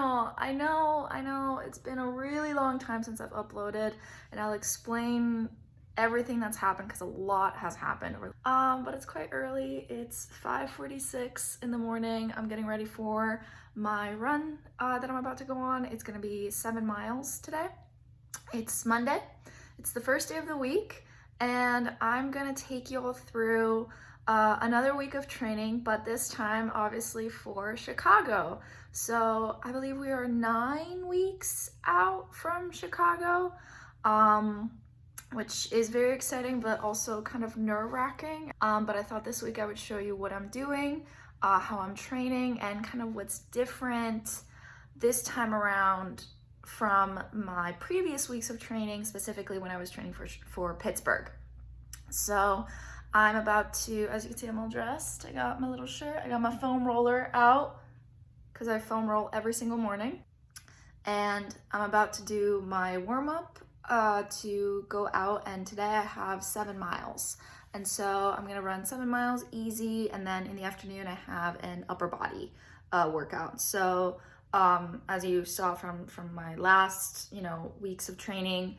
I know. It's been a really long time since I've uploaded, and I'll explain everything that's happened because a lot has happened. But it's quite early. It's 5:46 in the morning. I'm getting ready for my run that I'm about to go on. It's gonna be 7 miles today. It's Monday. It's the first day of the week, and I'm gonna take you all through another week of training, but this time obviously for Chicago. So I believe we are 9 weeks out from Chicago, which is very exciting, but also kind of nerve-wracking. But I thought this week I would show you what I'm doing, how I'm training, and kind of what's different this time around from my previous weeks of training, specifically when I was training for Pittsburgh. So I'm about to, as you can see, I'm all dressed. I got my little shirt, I got my foam roller out because I foam roll every single morning. And I'm about to do my warm-up to go out, and today I have 7 miles. And so I'm gonna run 7 miles easy, and then in the afternoon I have an upper body workout. So as you saw from my last, weeks of training,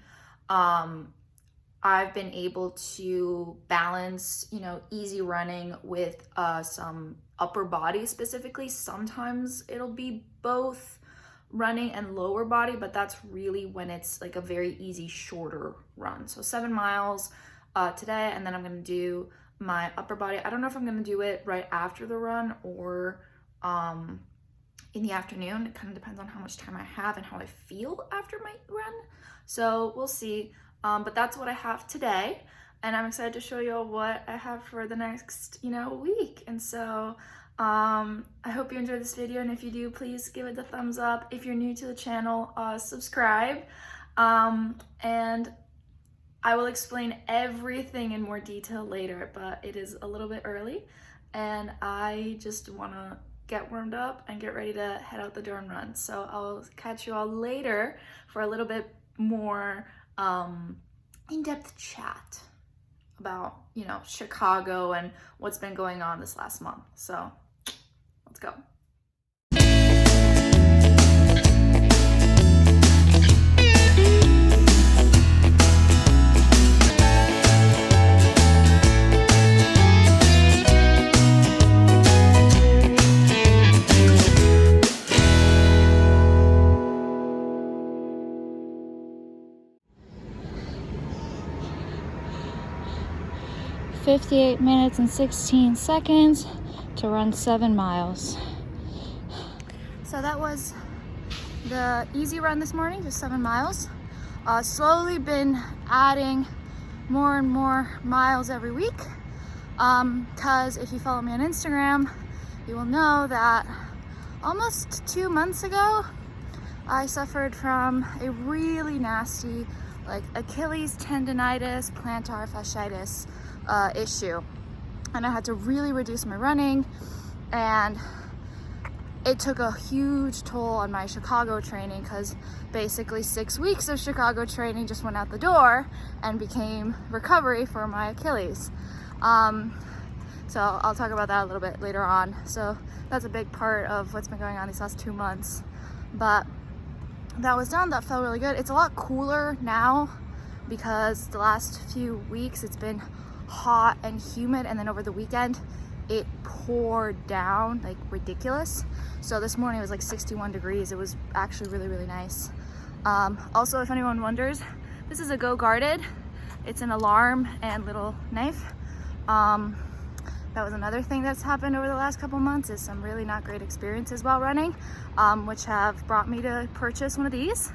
I've been able to balance, easy running with some upper body specifically. Sometimes it'll be both running and lower body, but that's really when it's like a very easy, shorter run. So 7 miles today, and then I'm gonna do my upper body. I don't know if I'm gonna do it right after the run or in the afternoon. It kind of depends on how much time I have and how I feel after my run. So we'll see. But that's what I have today, and I'm excited to show you all what I have for the next, week. And so I hope you enjoyed this video, and if you do, please give it the thumbs up. If you're new to the channel, subscribe, and I will explain everything in more detail later, but it is a little bit early, and I just want to get warmed up and get ready to head out the door and run. So I'll catch you all later for a little bit more in-depth chat about, Chicago and what's been going on this last month. So let's go. "58 minutes and 16 seconds to run 7 miles. So that was the easy run this morning, just 7 miles. Slowly been adding more and more miles every week. Because if you follow me on Instagram, you will know that almost 2 months ago, I suffered from a really nasty, Achilles tendonitis, plantar fasciitis issue, and I had to really reduce my running, and it took a huge toll on my Chicago training because basically 6 weeks of Chicago training just went out the door and became recovery for my Achilles. So I'll talk about that a little bit later on. So that's a big part of what's been going on these last 2 months, but that was done. That felt really good. It's a lot cooler now because the last few weeks it's been hot and humid, and then over the weekend it poured down like ridiculous. So this morning it was 61 degrees. It was actually really, really nice. Also, if anyone wonders, this is a Go Guarded. It's an alarm and little knife. That was another thing that's happened over the last couple months, is some really not great experiences while running, which have brought me to purchase one of these.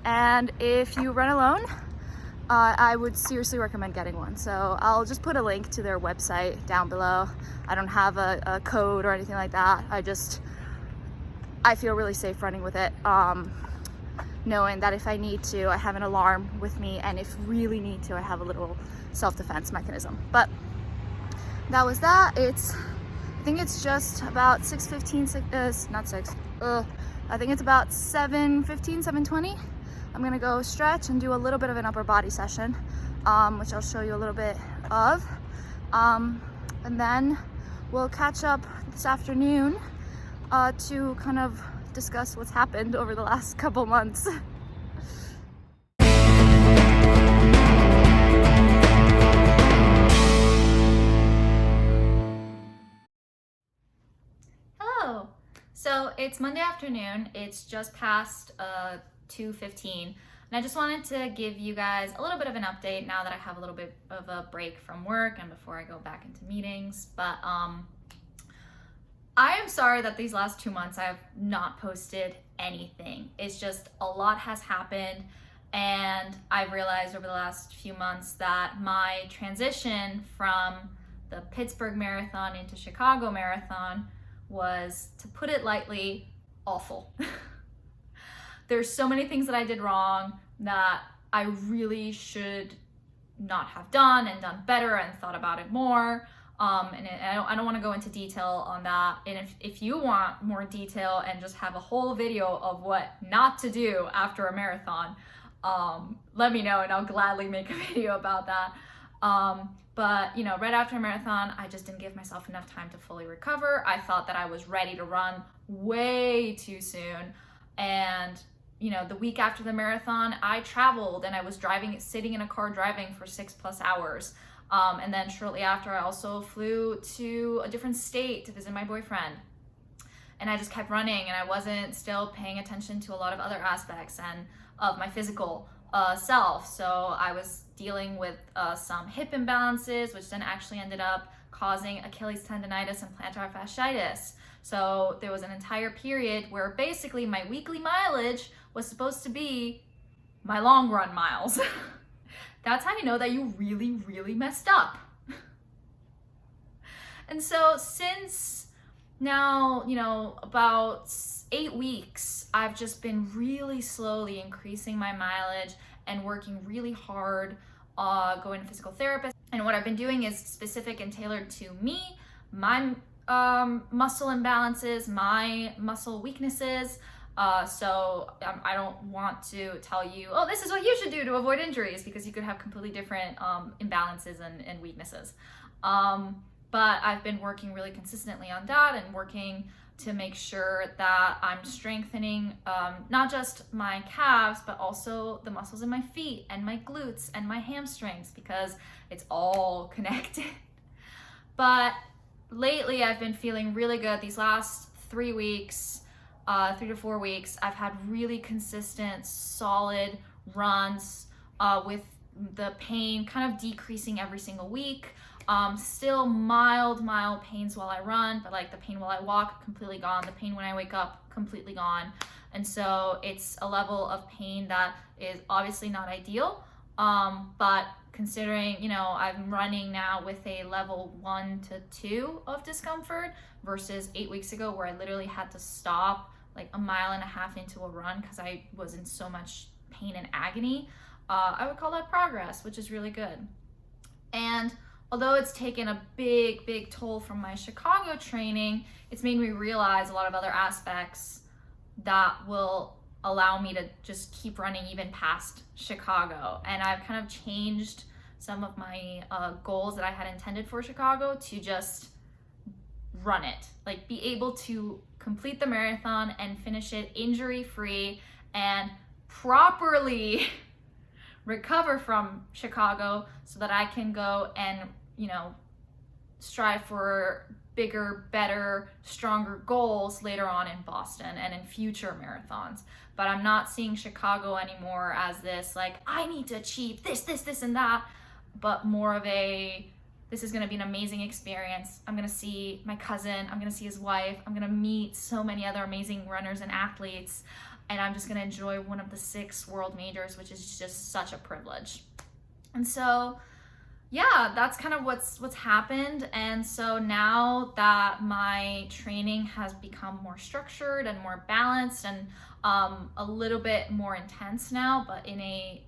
And if you run alone, I would seriously recommend getting one. So I'll just put a link to their website down below. I don't have a code or anything like that. I feel really safe running with it, knowing that if I need to, I have an alarm with me, and if really need to, I have a little self-defense mechanism. But that was that. I think it's just about 6:15, not 6, I think it's about 7:15, 7:20. I'm gonna go stretch and do a little bit of an upper body session, which I'll show you a little bit of. And then we'll catch up this afternoon to kind of discuss what's happened over the last couple months. Hello. So it's Monday afternoon. It's just past 2:15, and I just wanted to give you guys a little bit of an update now that I have a little bit of a break from work and before I go back into meetings. But I am sorry that these last 2 months I have not posted anything. It's just a lot has happened, and I've realized over the last few months that my transition from the Pittsburgh Marathon into Chicago Marathon was, to put it lightly, awful. There's so many things that I did wrong that I really should not have done and done better and thought about it more. I don't want to go into detail on that. And if you want more detail and just have a whole video of what not to do after a marathon, let me know and I'll gladly make a video about that. But right after a marathon, I just didn't give myself enough time to fully recover. I thought that I was ready to run way too soon. And the week after the marathon, I traveled and I was sitting in a car driving for 6+ hours. And then shortly after, I also flew to a different state to visit my boyfriend. And I just kept running, and I wasn't still paying attention to a lot of other aspects and of my physical self. So I was dealing with some hip imbalances, which then actually ended up causing Achilles tendonitis and plantar fasciitis. So there was an entire period where basically my weekly mileage was supposed to be my long run miles. That's how you know that you really, really messed up. And so since now, about 8 weeks, I've just been really slowly increasing my mileage and working really hard, going to physical therapist. And what I've been doing is specific and tailored to me, my muscle imbalances, my muscle weaknesses. So I don't want to tell you, oh, this is what you should do to avoid injuries, because you could have completely different imbalances and weaknesses. But I've been working really consistently on that and working to make sure that I'm strengthening not just my calves, but also the muscles in my feet and my glutes and my hamstrings, because it's all connected. But lately I've been feeling really good. These last 3 weeks, 3 to 4 weeks, I've had really consistent, solid runs with the pain kind of decreasing every single week. Still mild pains while I run, but like the pain while I walk, completely gone. The pain when I wake up, completely gone. And so it's a level of pain that is obviously not ideal. But considering, I'm running now with a level 1 to 2 of discomfort versus 8 weeks ago where I literally had to stop like 1.5 miles into a run because I was in so much pain and agony, I would call that progress, which is really good. And although it's taken a big toll from my Chicago training, it's made me realize a lot of other aspects that will allow me to just keep running even past Chicago. And I've kind of changed some of my goals that I had intended for Chicago to just run it, like be able to complete the marathon and finish it injury-free and properly recover from Chicago so that I can go and, strive for bigger, better, stronger goals later on in Boston and in future marathons. But I'm not seeing Chicago anymore as this, like, I need to achieve this, and that, but more of a, this is gonna be an amazing experience. I'm gonna see my cousin, I'm gonna see his wife, I'm gonna meet so many other amazing runners and athletes, and I'm just gonna enjoy one of the 6 world majors, which is just such a privilege. And so, yeah, that's kind of what's happened. And so now that my training has become more structured and more balanced and a little bit more intense now, but in a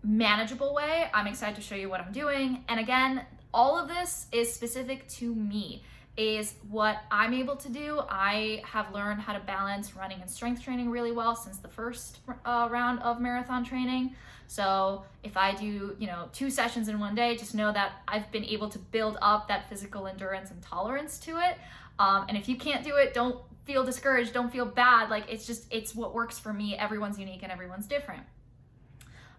manageable way, I'm excited to show you what I'm doing. And again, all of this is specific to me, is what I'm able to do. I have learned how to balance running and strength training really well since the first round of marathon training. So if I do, 2 sessions in one day, just know that I've been able to build up that physical endurance and tolerance to it. And if you can't do it, don't feel discouraged, don't feel bad. Like, it's what works for me. Everyone's unique and everyone's different.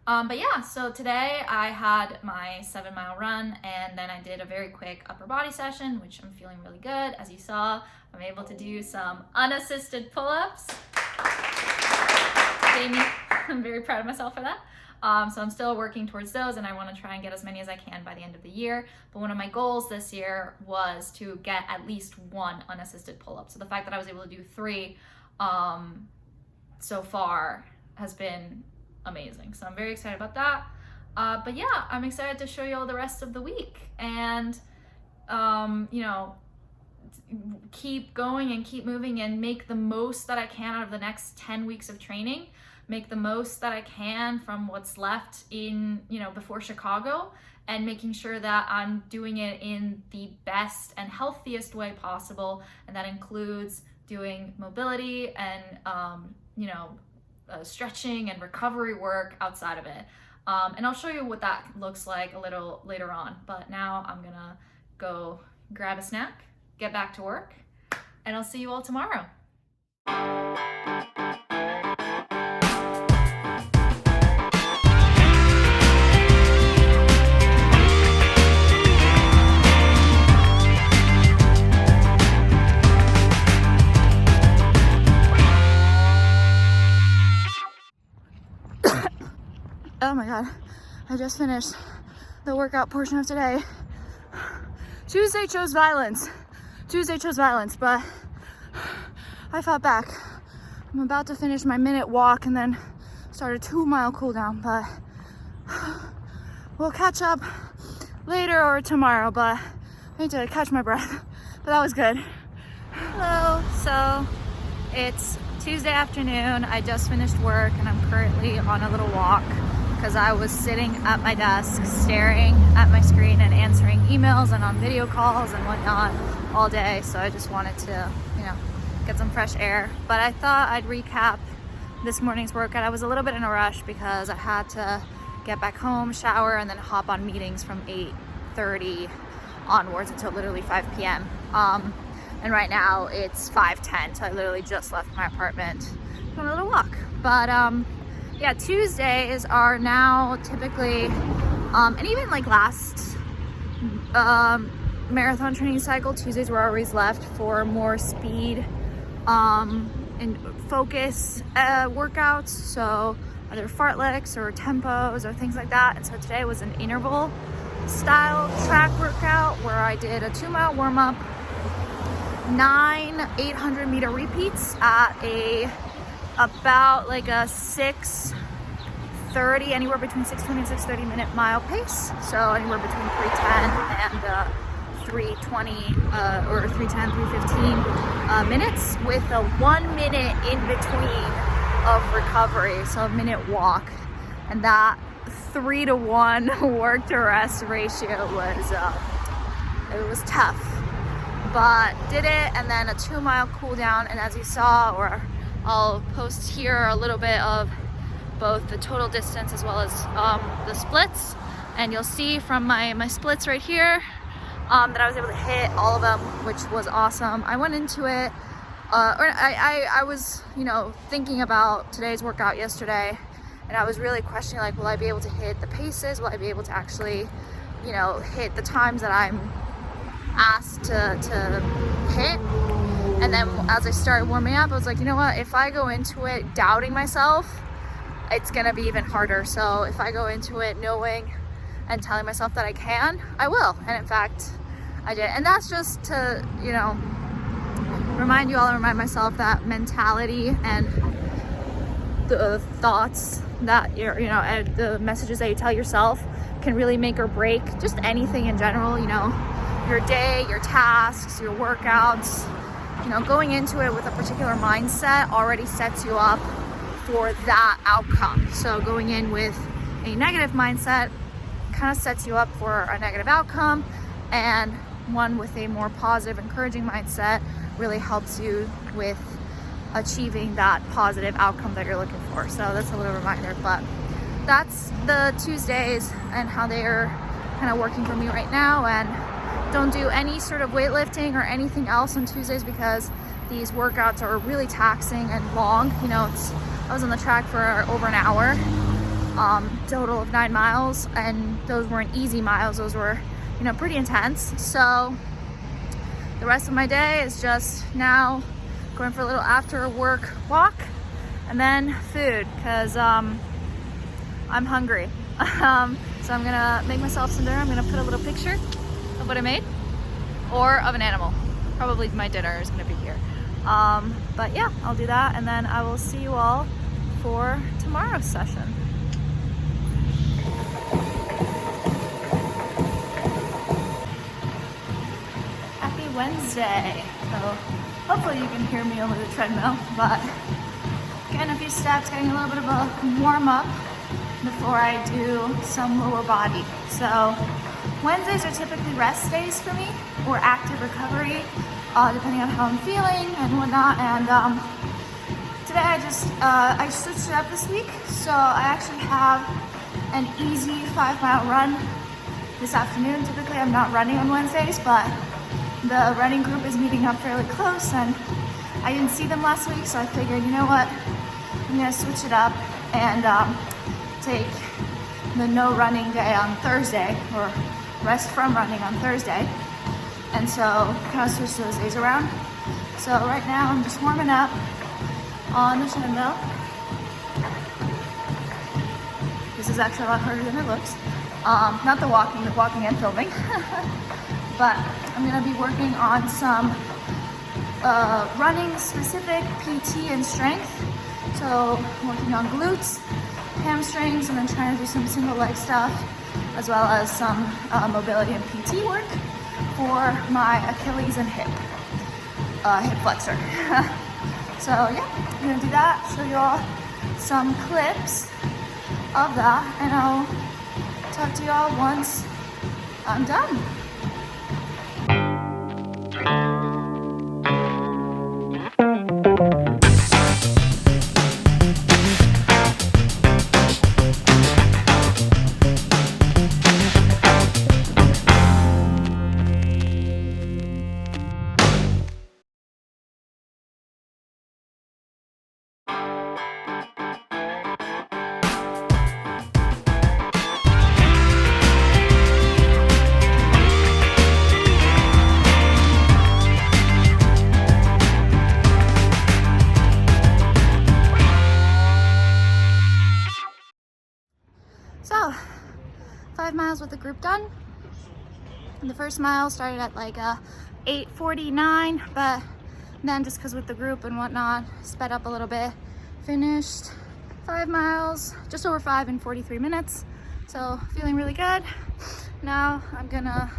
But yeah, so today I had my 7-mile run, and then I did a very quick upper body session, which I'm feeling really good. As you saw, I'm able to do some unassisted pull-ups. Jamie, I'm very proud of myself for that. So I'm still working towards those, and I want to try and get as many as I can by the end of the year. But one of my goals this year was to get at least 1 unassisted pull-up. So the fact that I was able to do 3 so far has been amazing. So I'm very excited about that. But yeah, I'm excited to show you all the rest of the week, and you know, keep going and keep moving and make the most that I can out of the next 10 weeks of training. Make the most that I can from what's left in, you know, before Chicago, and making sure that I'm doing it in the best and healthiest way possible. And that includes doing mobility and, you know, stretching and recovery work outside of it. And I'll show you what that looks like a little later on. But now I'm gonna go grab a snack, get back to work, and I'll see you all tomorrow. Oh my God, I just finished the workout portion of today. Tuesday chose violence, but I fought back. I'm about to finish my minute walk and then start a 2-mile cool down, but we'll catch up later or tomorrow, but I need to catch my breath, but that was good. Hello, so it's Tuesday afternoon. I just finished work and I'm currently on a little walk because I was sitting at my desk staring at my screen and answering emails and on video calls and whatnot all day. So I just wanted to, you know, get some fresh air. But I thought I'd recap this morning's workout. I was a little bit in a rush because I had to get back home, shower, and then hop on meetings from 8:30 onwards until literally 5 p.m. And right now it's 5:10, so I literally just left my apartment on a little walk. But yeah, Tuesdays are now typically, and even like last marathon training cycle, Tuesdays were always left for more speed and focus workouts. So either fartleks or tempos or things like that. And so today was an interval style track workout where I did a 2-mile warm-up, 9 800-meter repeats at about like a 6:30, anywhere between 6:20 and 6:30 minute mile pace. So anywhere between 3:10 and 3:20 or 3:10, 3:15 minutes, with a 1 minute in between of recovery, so a minute walk. And that 3-to-1 work to rest ratio was it was tough, but did it. And then a 2-mile cool down, and as you saw, or I'll post here a little bit of both the total distance as well as the splits, and you'll see from my splits right here that I was able to hit all of them, which was awesome. I went into it I was, you know, thinking about today's workout yesterday, and I was really questioning, like, will I be able to hit the paces? Will I be able to actually, you know, hit the times that I'm asked to hit? And then as I started warming up, I was like, you know what, if I go into it doubting myself, it's gonna be even harder. So if I go into it knowing and telling myself that I can, I will. And in fact, I did. And that's just to, you know, remind you all and remind myself that mentality and the thoughts that you're, you know, and the messages that you tell yourself can really make or break just anything in general, you know, your day, your tasks, your workouts. You know, going into it with a particular mindset already sets you up for that outcome. So going in with a negative mindset kind of sets you up for a negative outcome, and one with a more positive, encouraging mindset really helps you with achieving that positive outcome that you're looking for. So that's a little reminder, but that's the Tuesdays and how they are kind of working for me right now. And don't do any sort of weightlifting or anything else on Tuesdays because these workouts are really taxing and long. You know, I was on the track for over an hour, total of 9 miles, and those weren't easy miles. Those were, you know, pretty intense. So the rest of my day is just now going for a little after work walk and then food, because I'm hungry. So I'm gonna make myself some dinner. I'm gonna put a little picture of what I made, or of an animal. Probably my dinner is gonna be here. But yeah, I'll do that, and then I will see you all for tomorrow's session. Happy Wednesday. So hopefully you can hear me over the treadmill, but getting a few steps, getting a little bit of a warm up before I do some lower body. So Wednesdays are typically rest days for me, or active recovery, depending on how I'm feeling and whatnot. And today I switched it up this week. So I actually have an easy 5-mile run this afternoon. Typically I'm not running on Wednesdays, but the running group is meeting up fairly close, and I didn't see them last week, so I figured, you know what, I'm gonna switch it up and take the no running day on Thursday, or rest from running on Thursday, and so kind of switch those days around. So right now I'm just warming up on the treadmill. This is actually a lot harder than it looks. Not the walking and filming. But I'm gonna be working on some running specific PT and strength. So working on glutes, hamstrings, and then trying to do some single leg stuff, as well as some mobility and PT work for my Achilles and hip flexor. So yeah, I'm gonna do that, show you all some clips of that, and I'll talk to you all once I'm done. So, 5 miles with the group done. And the first mile started at like 8:49, but then just because with the group and whatnot, sped up a little bit. Finished 5 miles, just over 5 in 43 minutes. So feeling really good. Now I'm gonna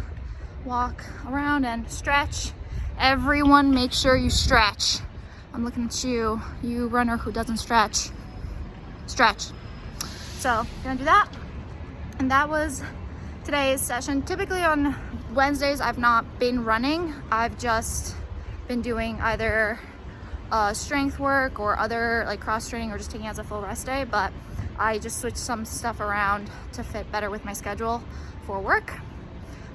walk around and stretch. Everyone make sure you stretch. I'm looking at you, you runner who doesn't stretch. Stretch. So gonna do that. And that was today's session. Typically on Wednesdays, I've not been running. I've just been doing either strength work or other like cross training, or just taking it as a full rest day. But I just switched some stuff around to fit better with my schedule for work.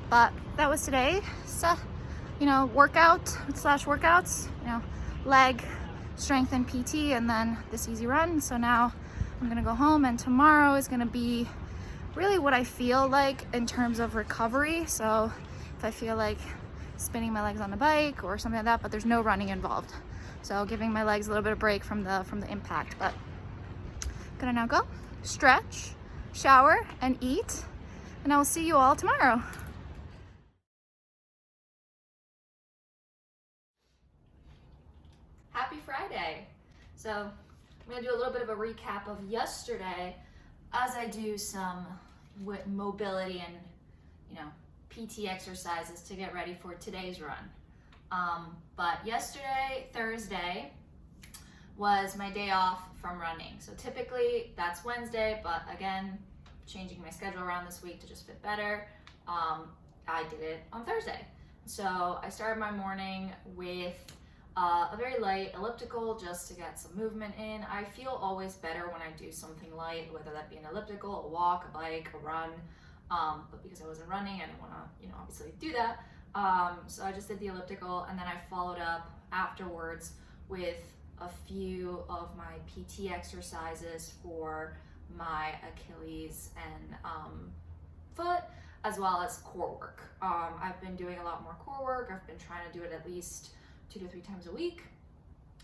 But that was today's, workout slash workouts, leg strength and PT, and then this easy run. So now I'm gonna go home, and tomorrow is gonna be really what I feel like in terms of recovery. So if I feel like spinning my legs on the bike or something like that, but there's no running involved. So giving my legs a little bit of break from the impact. But gonna now go stretch, shower, and eat, and I will see you all tomorrow. Happy Friday. So I'm gonna do a little bit of a recap of yesterday as I do some mobility and PT exercises to get ready for today's run. But yesterday, Thursday, was my day off from running. So typically that's Wednesday, but again, changing my schedule around this week to just fit better, I did it on Thursday. So I started my morning with a very light elliptical just to get some movement in. I feel always better when I do something light, whether that be an elliptical, a walk, a bike, a run. But because I wasn't running, I didn't want to, obviously do that. So I just did the elliptical, and then I followed up afterwards with a few of my PT exercises for my Achilles and foot, as well as core work. I've been doing a lot more core work. I've been trying to do it at least 2 to 3 times a week.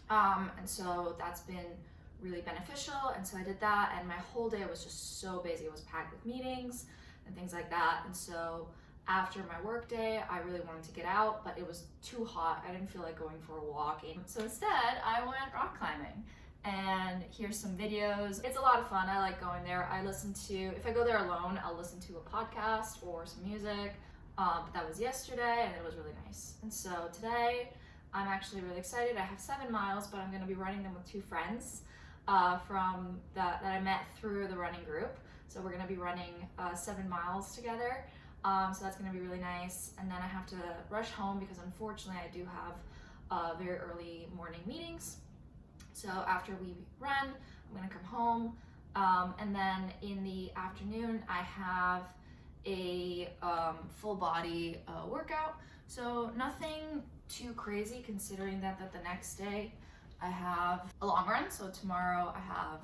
And so that's been really beneficial. And so I did that, and my whole day was just so busy. It was packed with meetings and things like that. And so after my work day, I really wanted to get out, but it was too hot. I didn't feel like going for a walk. So instead, I went rock climbing. And here's some videos. It's a lot of fun. I like going there. If I go there alone, I'll listen to a podcast or some music. But that was yesterday, and it was really nice. And so today, I'm actually really excited. I have 7 miles, but I'm gonna be running them with 2 friends that I met through the running group. So we're gonna be running 7 miles together. So that's gonna be really nice. And then I have to rush home because unfortunately I do have very early morning meetings. So after we run, I'm gonna come home. And then in the afternoon, I have a full body workout. So nothing too crazy considering that the next day I have a long run. So tomorrow I have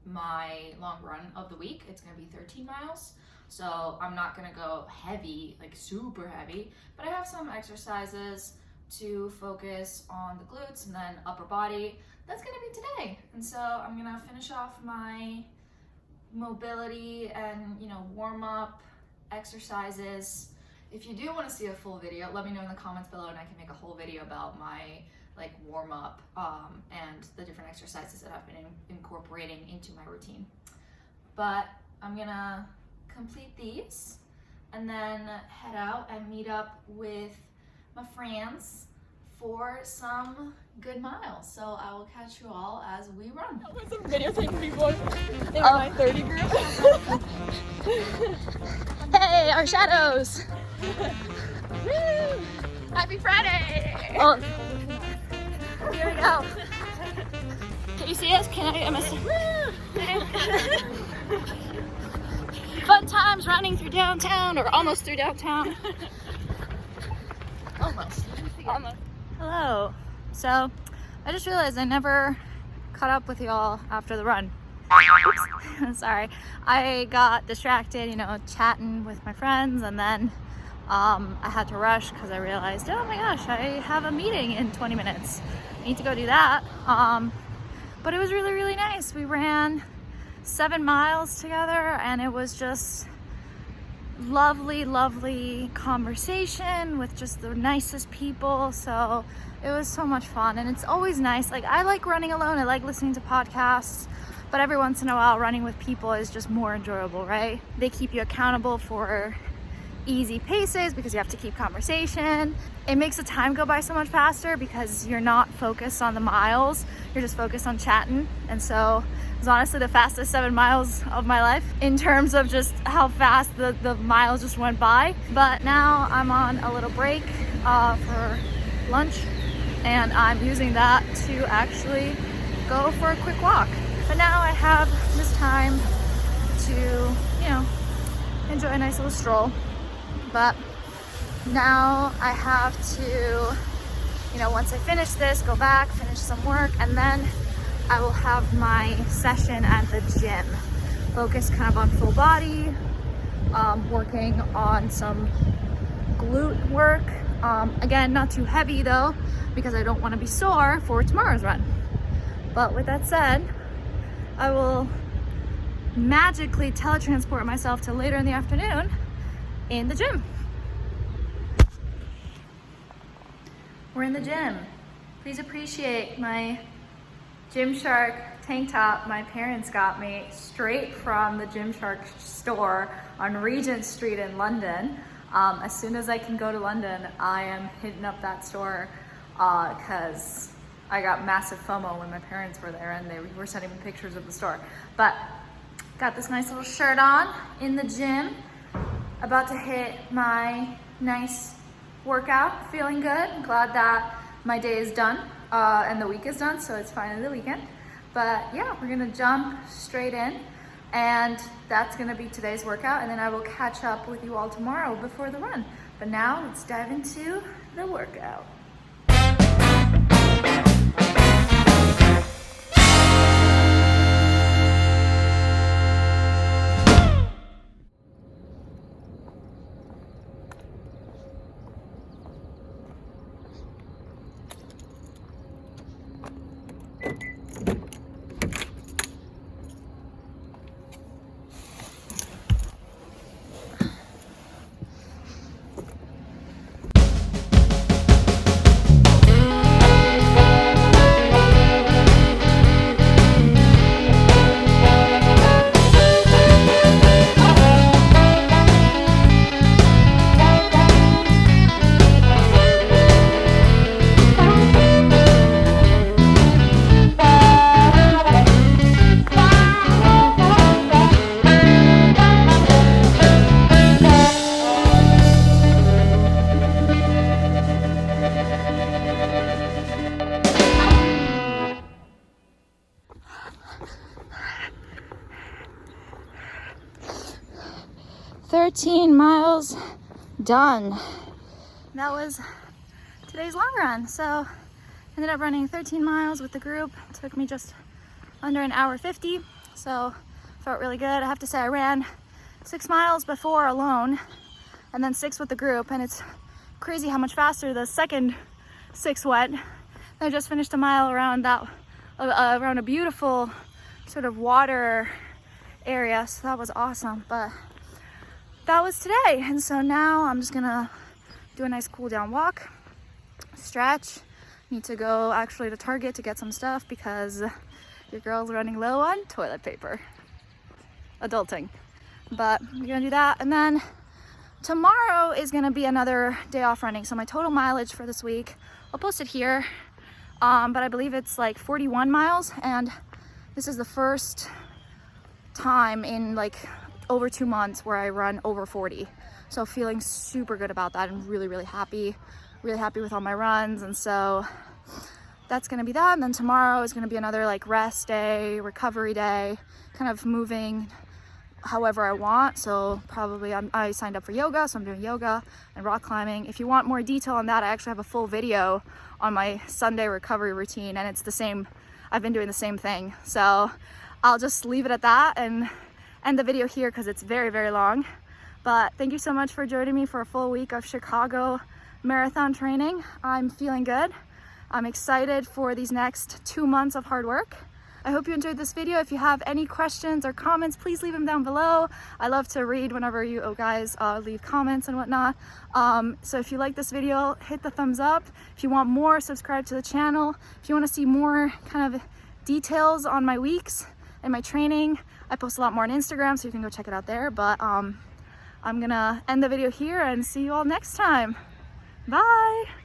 my long run of the week. It's gonna be 13 miles. So I'm not gonna go heavy, like super heavy, but I have some exercises to focus on the glutes and then upper body. That's gonna be today. And so I'm gonna finish off my mobility and, warm up exercises. If you do want to see a full video, let me know in the comments below and I can make a whole video about my warm up and the different exercises that I've been incorporating into my routine. But I'm gonna complete these and then head out and meet up with my friends for some good miles. So I will catch you all as we run. I was videotaping people in my 30 group. Hey, our shadows! Woo! Happy Friday! Oh, here we go. Can you see us? Am Fun times running through downtown, or almost through downtown. Almost. Hello. So, I just realized I never caught up with y'all after the run. Oops. Sorry. I got distracted, chatting with my friends, and then I had to rush because I realized, oh my gosh, I have a meeting in 20 minutes. I need to go do that. But it was really, really nice. We ran 7 miles together, and it was just lovely conversation with just the nicest people. So it was so much fun, and it's always nice. I like running alone. I like listening to podcasts, but every once in a while running with people is just more enjoyable, right? They keep you accountable for easy paces because you have to keep conversation. It makes the time go by so much faster because you're not focused on the miles, you're just focused on chatting. And so it was honestly the fastest 7 miles of my life in terms of just how fast the miles just went by. But now I'm on a little break for lunch, and I'm using that to actually go for a quick walk. But now I have this time to, enjoy a nice little stroll. But now I have to, once I finish this, go back, finish some work, and then I will have my session at the gym. Focus kind of on full body, working on some glute work. Again, not too heavy though, because I don't want to be sore for tomorrow's run. But with that said, I will magically teletransport myself to later in the afternoon in the gym. We're in the gym. Please appreciate my Gymshark tank top my parents got me straight from the Gymshark store on Regent Street in London. As soon as I can go to London, I am hitting up that store because I got massive FOMO when my parents were there and they were sending me pictures of the store. But got this nice little shirt on in the gym. About to hit my nice workout, feeling good. Glad that my day is done and the week is done, so it's finally the weekend. But yeah, we're gonna jump straight in, and that's gonna be today's workout, and then I will catch up with you all tomorrow before the run. But now let's dive into the workout. 13 miles done. That was today's long run. So ended up running 13 miles with the group. It took me just under an hour 50. So felt really good. I have to say I ran 6 miles before alone and then 6 with the group, and it's crazy how much faster the second 6 went. I just finished a mile around around a beautiful sort of water area, so that was awesome. But that was today, and so now I'm just gonna do a nice cool down walk, stretch. Need to go actually to Target to get some stuff because your girl's running low on toilet paper. Adulting. But we're gonna do that, and then tomorrow is gonna be another day off running. So my total mileage for this week, I'll post it here, but I believe it's like 41 miles, and this is the first time in like over 2 months where I run over 40. So feeling super good about that and really, really happy with all my runs. And so that's gonna be that. And then tomorrow is gonna be another like rest day, recovery day, kind of moving however I want. So probably I signed up for yoga, so I'm doing yoga and rock climbing. If you want more detail on that, I actually have a full video on my Sunday recovery routine, and it's the same, I've been doing the same thing. So I'll just leave it at that and end the video here because it's very, very long. But thank you so much for joining me for a full week of Chicago marathon training. I'm feeling good. I'm excited for these next 2 months of hard work. I hope you enjoyed this video. If you have any questions or comments, please leave them down below. I love to read whenever you guys leave comments and whatnot. So if you like this video, hit the thumbs up. If you want more, subscribe to the channel. If you want to see more kind of details on my weeks and my training, I post a lot more on Instagram, so you can go check it out there. But I'm gonna end the video here and see you all next time. Bye.